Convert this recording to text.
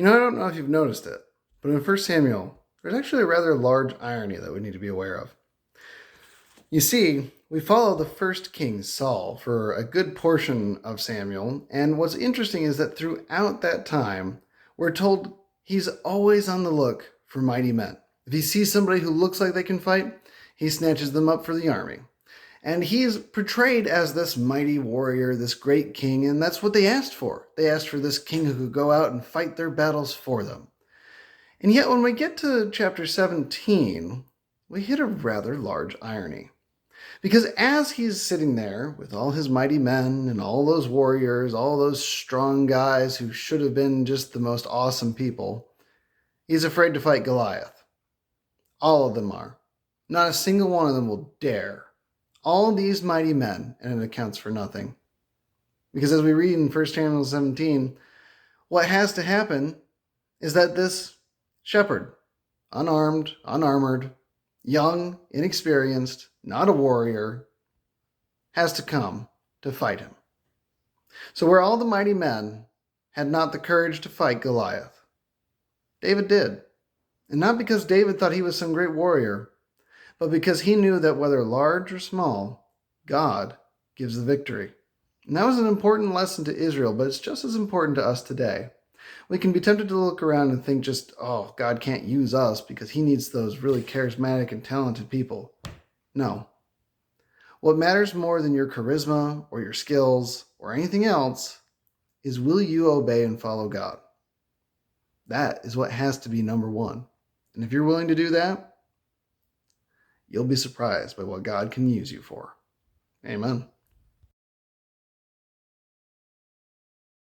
I don't know if you've noticed it, but in 1 Samuel, there's actually a rather large irony that we need to be aware of. You see, we follow the first king, Saul, for a good portion of Samuel, and what's interesting is that throughout that time, we're told he's always on the look for mighty men. If he sees somebody who looks like they can fight, he snatches them up for the army. And he's portrayed as this mighty warrior, this great king, and that's what they asked for. They asked for this king who could go out and fight their battles for them. And yet, when we get to chapter 17, we hit a rather large irony. Because as he's sitting there with all his mighty men and all those warriors, all those strong guys who should have been just the most awesome people, he's afraid to fight Goliath. All of them are. Not a single one of them will dare. All these mighty men, and it accounts for nothing. Because as we read in 1 Samuel 17, what has to happen is that this shepherd, unarmed, unarmored, young, inexperienced, not a warrior, has to come to fight him. So where all the mighty men had not the courage to fight Goliath, David did. And not because David thought he was some great warrior, but because he knew that whether large or small, God gives the victory. And that was an important lesson to Israel, but it's just as important to us today. We can be tempted to look around and think just, oh, God can't use us because he needs those really charismatic and talented people. No. What matters more than your charisma or your skills or anything else is, will you obey and follow God? That is what has to be number one. And if you're willing to do that, you'll be surprised by what God can use you for. Amen.